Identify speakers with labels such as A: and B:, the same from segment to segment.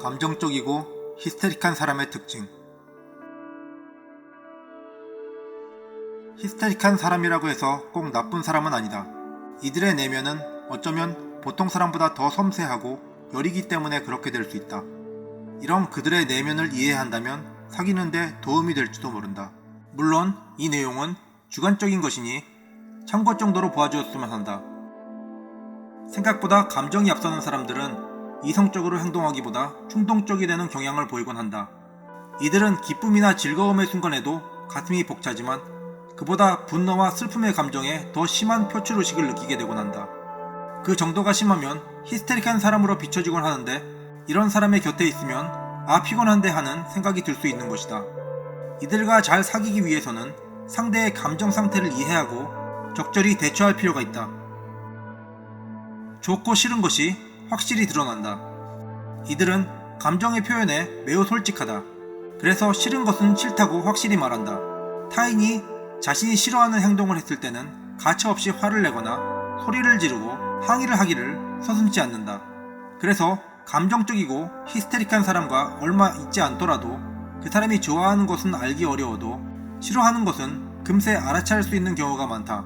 A: 감정적이고 히스테릭한 사람의 특징. 히스테릭한 사람이라고 해서 꼭 나쁜 사람은 아니다. 이들의 내면은 어쩌면 보통 사람보다 더 섬세하고 여리기 때문에 그렇게 될 수 있다. 이런 그들의 내면을 이해한다면 사귀는데 도움이 될지도 모른다. 물론 이 내용은 주관적인 것이니 참고 정도로 보아주었으면 한다. 생각보다 감정이 앞서는 사람들은 이성적으로 행동하기보다 충동적이 되는 경향을 보이곤 한다. 이들은 기쁨이나 즐거움의 순간에도 가슴이 벅차지만 그보다 분노와 슬픔의 감정에 더 심한 표출의식을 느끼게 되곤 한다. 그 정도가 심하면 히스테릭한 사람으로 비춰지곤 하는데, 이런 사람의 곁에 있으면 아 피곤한데 하는 생각이 들 수 있는 것이다. 이들과 잘 사귀기 위해서는 상대의 감정 상태를 이해하고 적절히 대처할 필요가 있다. 좋고 싫은 것이 확실히 드러난다. 이들은 감정의 표현에 매우 솔직하다. 그래서 싫은 것은 싫다고 확실히 말한다. 타인이 자신이 싫어하는 행동을 했을 때는 가차없이 화를 내거나 소리를 지르고 항의를 하기를 서슴지 않는다. 그래서 감정적이고 히스테릭한 사람과 얼마 있지 않더라도 그 사람이 좋아하는 것은 알기 어려워도 싫어하는 것은 금세 알아차릴 수 있는 경우가 많다.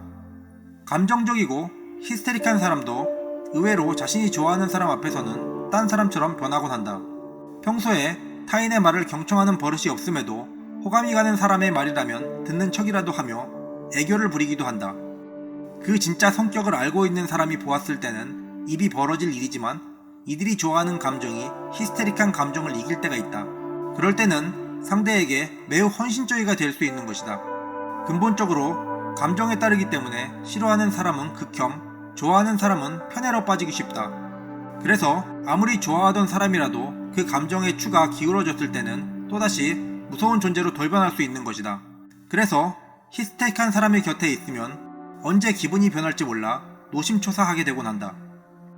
A: 감정적이고 히스테릭한 사람도 의외로 자신이 좋아하는 사람 앞에서는 딴 사람처럼 변하곤 한다. 평소에 타인의 말을 경청하는 버릇이 없음에도 호감이 가는 사람의 말이라면 듣는 척이라도 하며 애교를 부리기도 한다. 그 진짜 성격을 알고 있는 사람이 보았을 때는 입이 벌어질 일이지만 이들이 좋아하는 감정이 히스테릭한 감정을 이길 때가 있다. 그럴 때는 상대에게 매우 헌신적이가 될 수 있는 것이다. 근본적으로 감정에 따르기 때문에 싫어하는 사람은 극혐, 좋아하는 사람은 편애로 빠지기 쉽다. 그래서 아무리 좋아하던 사람이라도 그 감정의 추가 기울어졌을 때는 또다시 무서운 존재로 돌변할 수 있는 것이다. 그래서 히스테릭한 사람의 곁에 있으면 언제 기분이 변할지 몰라 노심초사하게 되곤 한다.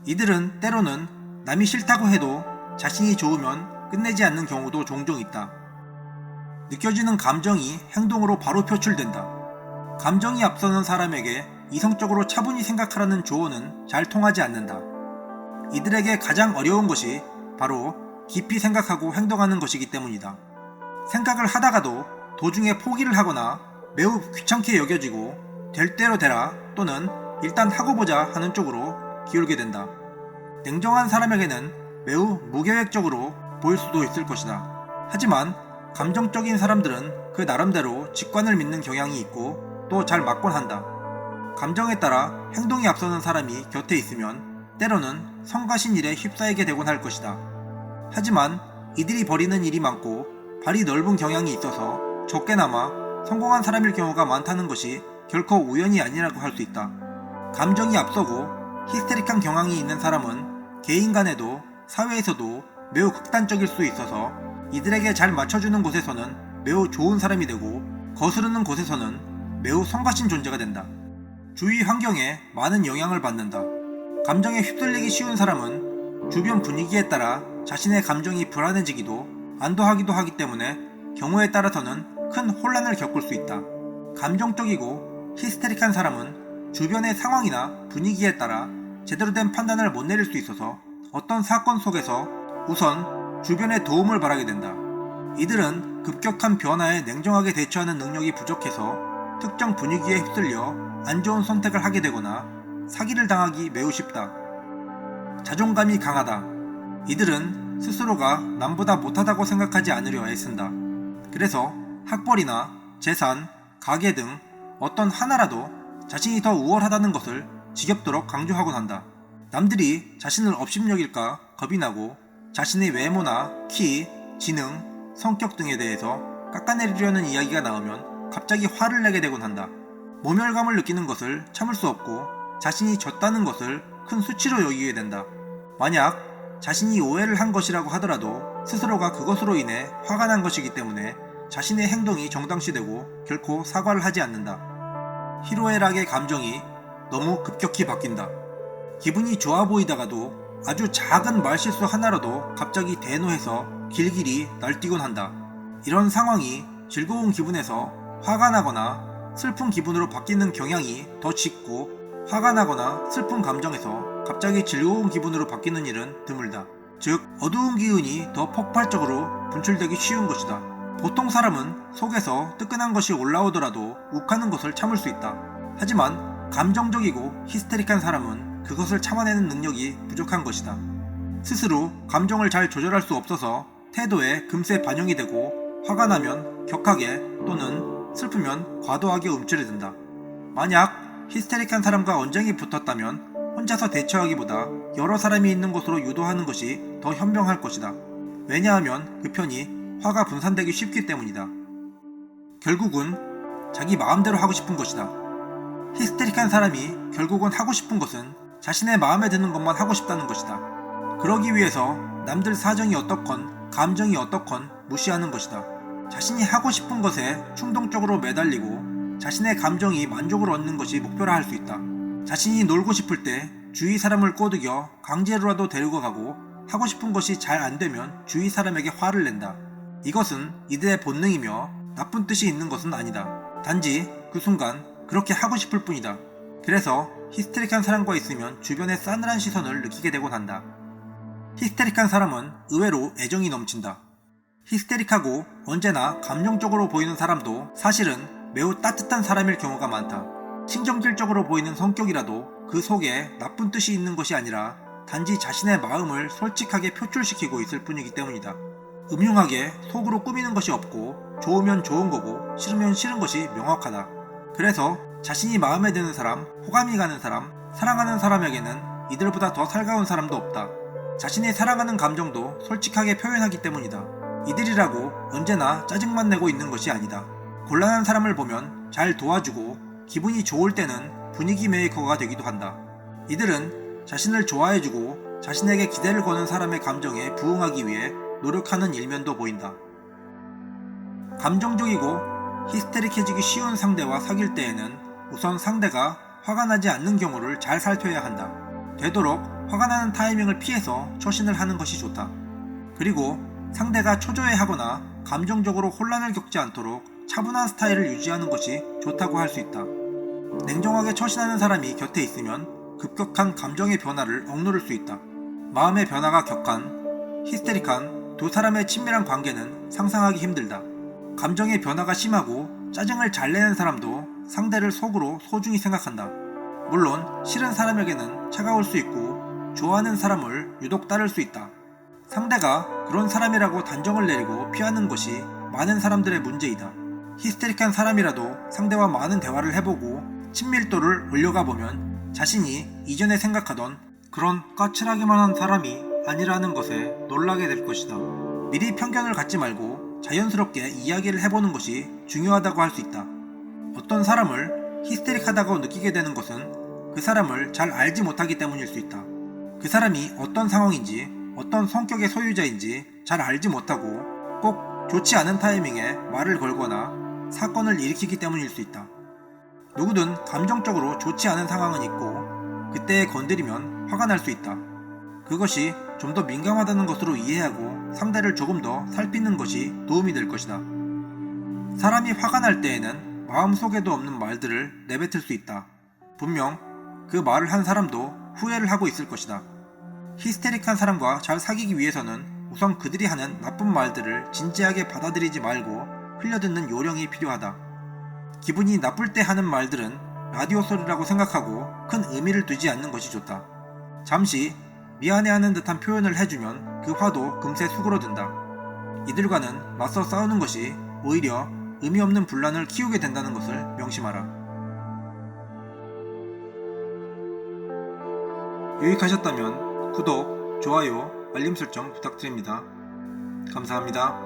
A: 이들은 때로는 남이 싫다고 해도 자신이 좋으면 끝내지 않는 경우도 종종 있다. 느껴지는 감정이 행동으로 바로 표출된다. 감정이 앞서는 사람에게 이성적으로 차분히 생각하라는 조언은 잘 통하지 않는다. 이들에게 가장 어려운 것이 바로 깊이 생각하고 행동하는 것이기 때문이다. 생각을 하다가도 도중에 포기를 하거나 매우 귀찮게 여겨지고 될 대로 되라 또는 일단 하고 보자 하는 쪽으로 기울게 된다. 냉정한 사람에게는 매우 무계획적으로 보일 수도 있을 것이다. 하지만 감정적인 사람들은 그 나름대로 직관을 믿는 경향이 있고 또 잘 맞곤 한다. 감정에 따라 행동이 앞서는 사람이 곁에 있으면 때로는 성가신 일에 휩싸이게 되곤 할 것이다. 하지만 이들이 벌이는 일이 많고 발이 넓은 경향이 있어서 적게나마 성공한 사람일 경우가 많다는 것이 결코 우연이 아니라고 할 수 있다. 감정이 앞서고 히스테릭한 경향이 있는 사람은 개인 간에도 사회에서도 매우 극단적일 수 있어서 이들에게 잘 맞춰주는 곳에서는 매우 좋은 사람이 되고 거스르는 곳에서는 매우 성가신 존재가 된다. 주위 환경에 많은 영향을 받는다. 감정에 휩쓸리기 쉬운 사람은 주변 분위기에 따라 자신의 감정이 불안해지기도 안도하기도 하기 때문에 경우에 따라서는 큰 혼란을 겪을 수 있다. 감정적이고 히스테릭한 사람은 주변의 상황이나 분위기에 따라 제대로 된 판단을 못 내릴 수 있어서 어떤 사건 속에서 우선 주변의 도움을 바라게 된다. 이들은 급격한 변화에 냉정하게 대처하는 능력이 부족해서 특정 분위기에 휩쓸려 안 좋은 선택을 하게 되거나 사기를 당하기 매우 쉽다. 자존감이 강하다. 이들은 스스로가 남보다 못하다고 생각하지 않으려 애쓴다. 그래서 학벌이나 재산, 가계 등 어떤 하나라도 자신이 더 우월하다는 것을 지겹도록 강조하곤 한다. 남들이 자신을 업신여길까 겁이 나고 자신의 외모나 키, 지능, 성격 등에 대해서 깎아내리려는 이야기가 나오면 갑자기 화를 내게 되곤 한다. 모멸감을 느끼는 것을 참을 수 없고 자신이 졌다는 것을 큰 수치로 여기게 된다. 만약 자신이 오해를 한 것이라고 하더라도 스스로가 그것으로 인해 화가 난 것이기 때문에 자신의 행동이 정당시되고 결코 사과를 하지 않는다. 희로애락의 감정이 너무 급격히 바뀐다. 기분이 좋아 보이다가도 아주 작은 말실수 하나라도 갑자기 대노해서 길길이 날뛰곤 한다. 이런 상황이 즐거운 기분에서 화가 나거나 슬픈 기분으로 바뀌는 경향이 더 짙고 화가 나거나 슬픈 감정에서 갑자기 즐거운 기분으로 바뀌는 일은 드물다. 즉 어두운 기운이 더 폭발적으로 분출되기 쉬운 것이다. 보통 사람은 속에서 뜨끈한 것이 올라오더라도 욱하는 것을 참을 수 있다. 하지만 감정적이고 히스테릭한 사람은 그것을 참아내는 능력이 부족한 것이다. 스스로 감정을 잘 조절할 수 없어서 태도에 금세 반영이 되고 화가 나면 격하게 또는 슬프면 과도하게 움츠러든다. 만약 히스테릭한 사람과 언쟁이 붙었다면 혼자서 대처하기보다 여러 사람이 있는 곳으로 유도하는 것이 더 현명할 것이다. 왜냐하면 그 편이 화가 분산되기 쉽기 때문이다. 결국은 자기 마음대로 하고 싶은 것이다. 히스테릭한 사람이 결국은 하고 싶은 것은 자신의 마음에 드는 것만 하고 싶다는 것이다. 그러기 위해서 남들 사정이 어떻건 감정이 어떻건 무시하는 것이다. 자신이 하고 싶은 것에 충동적으로 매달리고 자신의 감정이 만족을 얻는 것이 목표라 할 수 있다. 자신이 놀고 싶을 때 주위 사람을 꼬드겨 강제로라도 데리고 가고 하고 싶은 것이 잘 안되면 주위 사람에게 화를 낸다. 이것은 이들의 본능이며 나쁜 뜻이 있는 것은 아니다. 단지 그 순간 그렇게 하고 싶을 뿐이다. 그래서 히스테릭한 사람과 있으면 주변의 싸늘한 시선을 느끼게 되곤 한다. 히스테릭한 사람은 의외로 애정이 넘친다. 히스테릭하고 언제나 감정적으로 보이는 사람도 사실은 매우 따뜻한 사람일 경우가 많다. 신경질적으로 보이는 성격이라도 그 속에 나쁜 뜻이 있는 것이 아니라 단지 자신의 마음을 솔직하게 표출시키고 있을 뿐이기 때문이다. 음흉하게 속으로 꾸미는 것이 없고 좋으면 좋은 거고 싫으면 싫은 것이 명확하다. 그래서 자신이 마음에 드는 사람, 호감이 가는 사람, 사랑하는 사람에게는 이들보다 더 살가운 사람도 없다. 자신이 사랑하는 감정도 솔직하게 표현하기 때문이다. 이들이라고 언제나 짜증만 내고 있는 것이 아니다. 곤란한 사람을 보면 잘 도와주고 기분이 좋을 때는 분위기 메이커가 되기도 한다. 이들은 자신을 좋아해주고 자신에게 기대를 거는 사람의 감정에 부응하기 위해 노력하는 일면도 보인다. 감정적이고 히스테릭해지기 쉬운 상대와 사귈 때에는 우선 상대가 화가 나지 않는 경우를 잘 살펴야 한다. 되도록 화가 나는 타이밍을 피해서 초신을 하는 것이 좋다. 그리고 상대가 초조해하거나 감정적으로 혼란을 겪지 않도록 차분한 스타일을 유지하는 것이 좋다고 할 수 있다. 냉정하게 처신하는 사람이 곁에 있으면 급격한 감정의 변화를 억누를 수 있다. 마음의 변화가 격한, 히스테릭한 두 사람의 친밀한 관계는 상상하기 힘들다. 감정의 변화가 심하고 짜증을 잘 내는 사람도 상대를 속으로 소중히 생각한다. 물론 싫은 사람에게는 차가울 수 있고 좋아하는 사람을 유독 따를 수 있다. 상대가 그런 사람이라고 단정을 내리고 피하는 것이 많은 사람들의 문제이다. 히스테릭한 사람이라도 상대와 많은 대화를 해보고 친밀도를 올려가 보면 자신이 이전에 생각하던 그런 까칠하기만 한 사람이 아니라는 것에 놀라게 될 것이다. 미리 편견을 갖지 말고 자연스럽게 이야기를 해보는 것이 중요하다고 할 수 있다. 어떤 사람을 히스테릭하다고 느끼게 되는 것은 그 사람을 잘 알지 못하기 때문일 수 있다. 그 사람이 어떤 상황인지 어떤 성격의 소유자인지 잘 알지 못하고 꼭 좋지 않은 타이밍에 말을 걸거나 사건을 일으키기 때문일 수 있다. 누구든 감정적으로 좋지 않은 상황은 있고 그때에 건드리면 화가 날 수 있다. 그것이 좀 더 민감하다는 것으로 이해하고 상대를 조금 더 살피는 것이 도움이 될 것이다. 사람이 화가 날 때에는 마음속에도 없는 말들을 내뱉을 수 있다. 분명 그 말을 한 사람도 후회를 하고 있을 것이다. 히스테릭한 사람과 잘 사귀기 위해서는 우선 그들이 하는 나쁜 말들을 진지하게 받아들이지 말고 흘려듣는 요령이 필요하다. 기분이 나쁠 때 하는 말들은 라디오 소리라고 생각하고 큰 의미를 두지 않는 것이 좋다. 잠시 미안해하는 듯한 표현을 해주면 그 화도 금세 수그러든다. 이들과는 맞서 싸우는 것이 오히려 의미 없는 분란을 키우게 된다는 것을 명심하라. 유익하셨다면 구독, 좋아요, 알림 설정 부탁드립니다. 감사합니다.